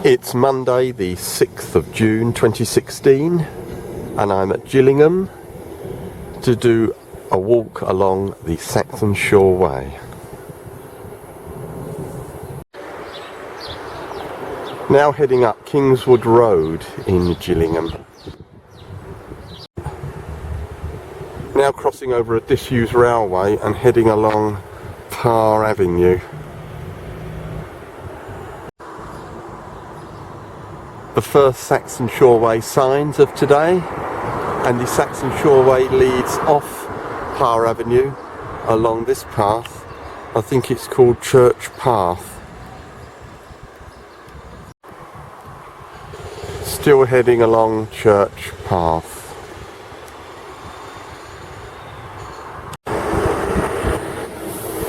It's Monday the 6th of June 2016 and I'm at Gillingham to do a walk along the Saxon Shore Way. Now heading up Kingswood Road in Gillingham. Now crossing over a disused railway and heading along Parr Avenue. The first Saxon Shore Way signs of today, and the Saxon Shore Way leads off Parr Avenue along this path. I think it's called Church Path. Still heading along Church Path.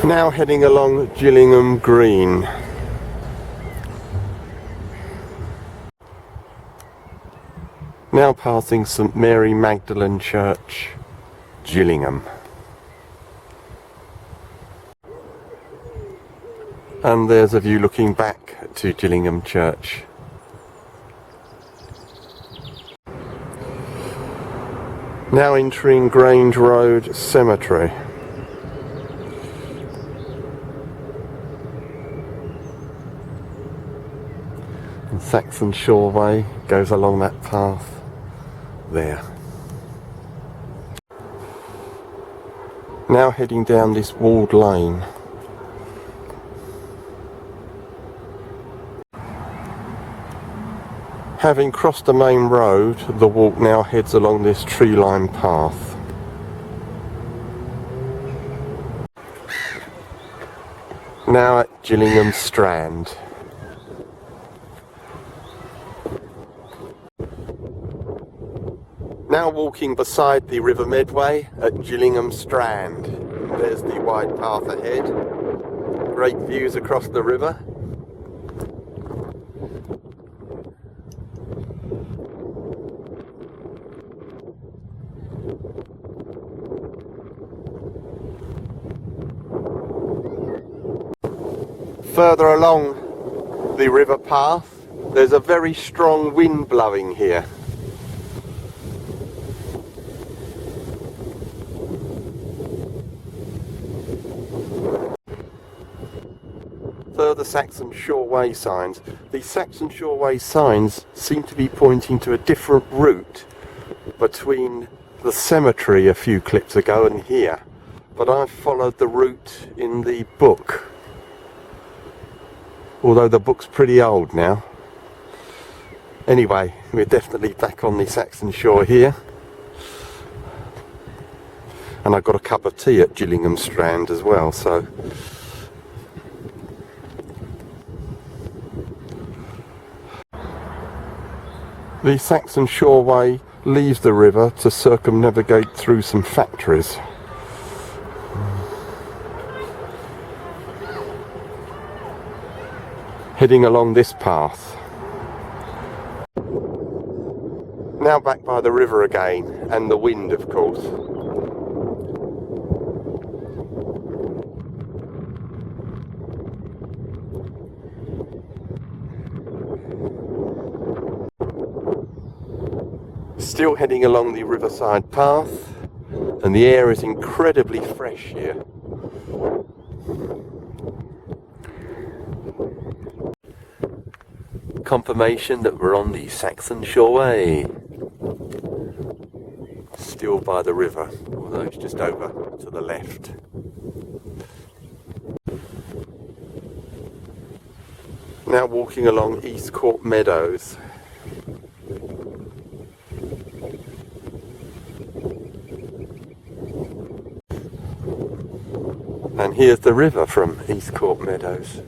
Now heading along Gillingham Green. Now passing St Mary Magdalene Church, Gillingham. And there's a view looking back to Gillingham Church. Now entering Grange Road Cemetery. And Saxon Shore Way goes along that path there. Now heading down this walled lane. Having crossed the main road, the walk now heads along this tree-lined path. Now at Gillingham Strand. Now walking beside the River Medway at Gillingham Strand. There's the wide path ahead. Great views across the river. Further along the river path, there's a very strong wind blowing here. Further Saxon Shore Way signs. The Saxon Shore Way signs seem to be pointing to a different route between the cemetery a few clips ago and here, but I've followed the route in the book, although the book's pretty old now. Anyway, we're definitely back on the Saxon Shore here, and I got a cup of tea at Gillingham Strand as well, so the Saxon Shore Way leaves the river to circumnavigate through some factories. Heading along this path. Now back by the river again, and the wind of course. Still heading along the Riverside path, and the air is incredibly fresh here. Confirmation that we're on the Saxon Shore Way. Still by the river, although it's just over to the left. Now walking along East Court Meadows. And here's the river from East Court Meadows.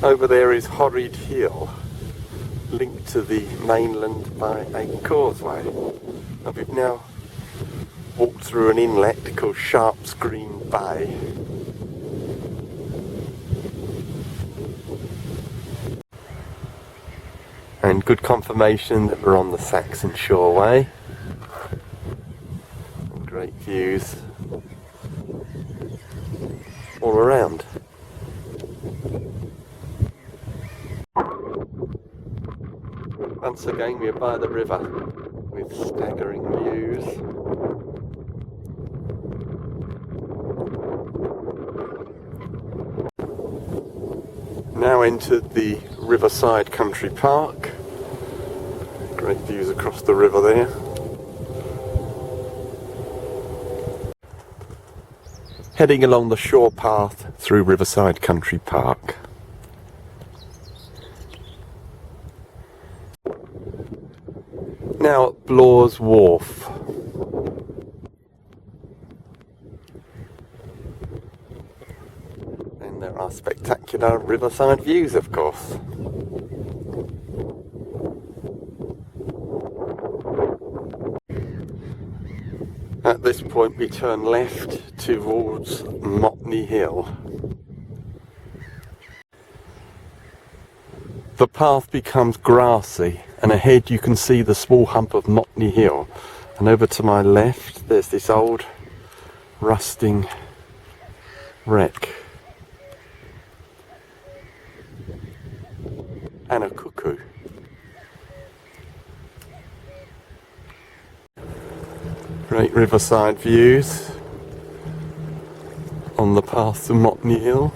Over there is Horrid Hill, linked to the mainland by a causeway. And we've now walked through an inlet called Sharp's Green Bay. And good confirmation that we're on the Saxon Shore Way. And great views. all around. Once again we're by the river with staggering views. Now entered the Riverside Country Park. Great views across the river there. Heading along the shore path through Riverside Country Park. Now at Blaw's Wharf. And there are spectacular riverside views, of course. At this point we turn left towards Motney Hill. The path becomes grassy and ahead you can see the small hump of Motney Hill, and over to my left there's this old rusting wreck and a cuckoo. Great riverside views on the path to Motney Hill.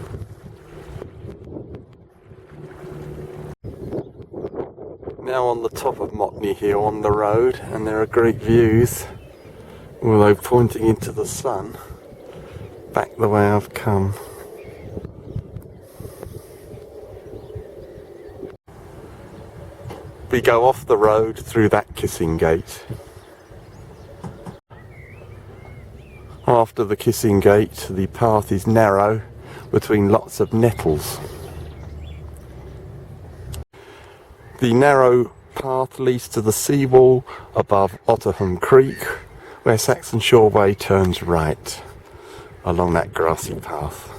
Now on the top of Motney Hill on the road, and there are great views, although pointing into the sun, back the way I've come. We go off the road through that kissing gate. After the kissing gate, the path is narrow between lots of nettles. The narrow path leads to the seawall above Otterham Creek, where Saxon Shore Way turns right along that grassy path.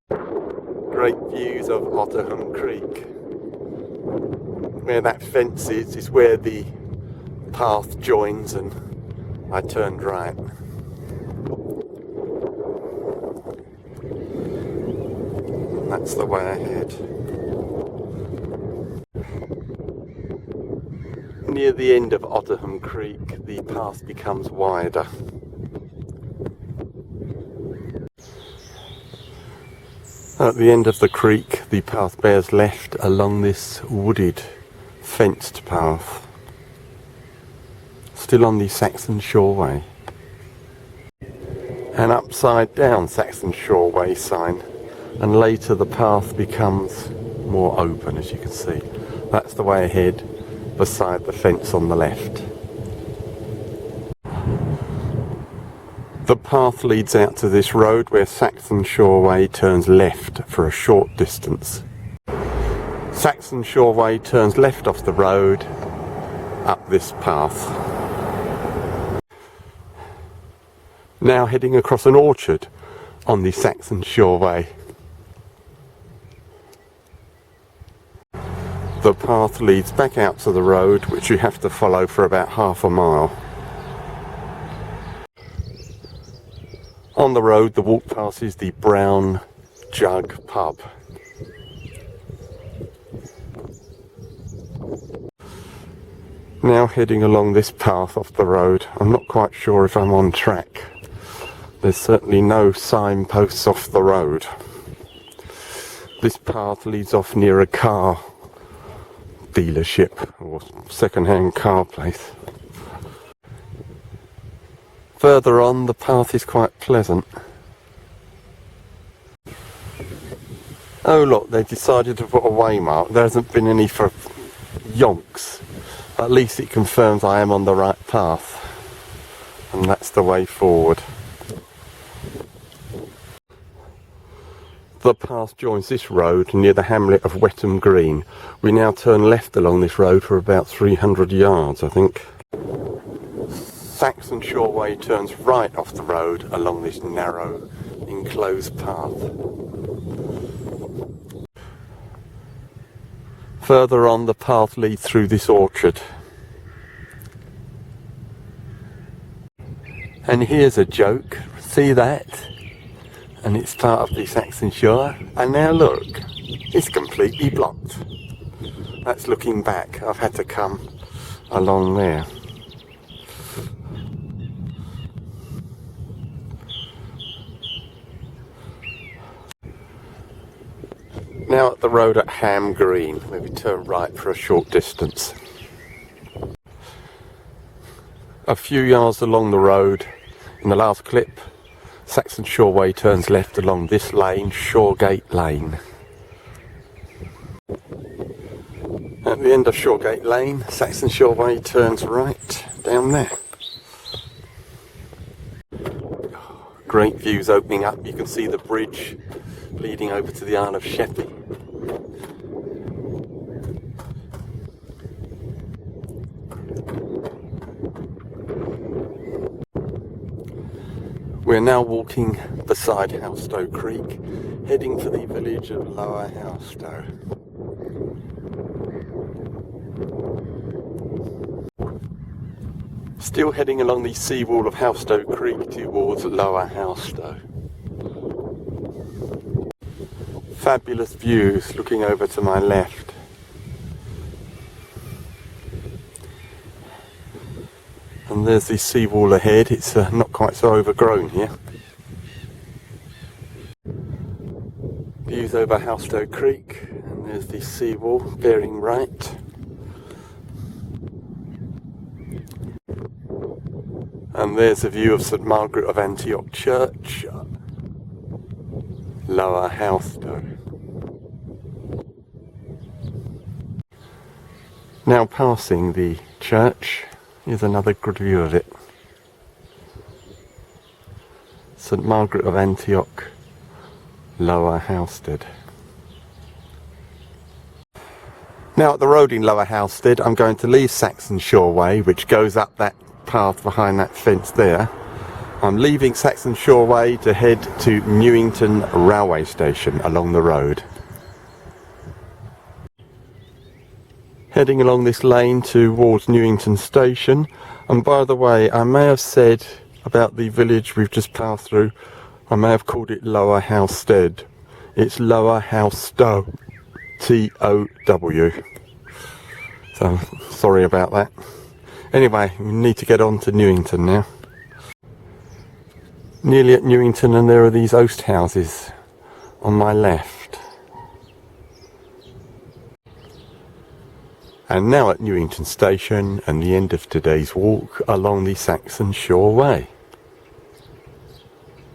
Great views of Otterham Creek. Where that fence is where the path joins, and I turned right. That's the way ahead. Near the end of Otterham Creek, the path becomes wider. At the end of the creek, the path bears left along this wooded, fenced path. Still on the Saxon Shore Way. An upside down Saxon Shore Way sign, and later the path becomes more open, as you can see. That's the way ahead, beside the fence on the left. The path leads out to this road where Saxon Shore Way turns left for a short distance. Saxon Shore Way turns left off the road up this path. Now heading across an orchard on the Saxon Shore Way. The path leads back out to the road, which you have to follow for about half a mile. On the road, the walk passes the brown Jug Pub. Now heading along this path off the road. I'm not quite sure if I'm on track. There's certainly no signposts off the road. This path leads off near a car dealership or second-hand car place. Further on, the path is quite pleasant. Oh look, they decided to put a waymark. There hasn't been any for yonks. At least it confirms I am on the right path, and that's the way forward. The path joins this road near the hamlet of Wetham Green. We now turn left along this road for about 300 yards, I think. Saxon Shore Way turns right off the road along this narrow, enclosed path. Further on, the path leads through this orchard. And here's a joke. see that, and it's part of the Saxon Shore, and now look, it's completely blocked. That's looking back. I've had to come along there. Now at the road at Ham Green, maybe turn right for a short distance. A few yards along the road, in the last clip, Saxon Shore Way turns left along this lane, Shoregate Lane. At the end of Shoregate Lane, Saxon Shore Way turns right down there. Great views opening up. You can see the bridge leading over to the Isle of Sheppey. We're now walking beside Halstow Creek, heading for the village of Lower Halstow. Still heading along the seawall of Halstow Creek towards Lower Halstow. Fabulous views looking over to my left. And there's the seawall ahead. It's not quite so overgrown here. Views over Halstow Creek, and there's the seawall bearing right. And there's a view of St Margaret of Antioch Church, Lower Halstow. Now passing the church, here's another good view of it. St Margaret of Antioch, Lower Halstow. Now at the road in Lower Halstow, I'm going to leave Saxon Shore Way, which goes up that path behind that fence there. I'm leaving Saxon Shore Way to head to Newington Railway Station along the road. Heading along this lane towards Newington Station. And by the way, I may have said about the village we've just passed through, I may have called it Lower Halstow. It's Lower Halstow, T-O-W. So sorry about that. Anyway, we need to get on to Newington now. Nearly at Newington, and there are these oast houses on my left. And now at Newington Station and the end of today's walk along the Saxon Shore Way.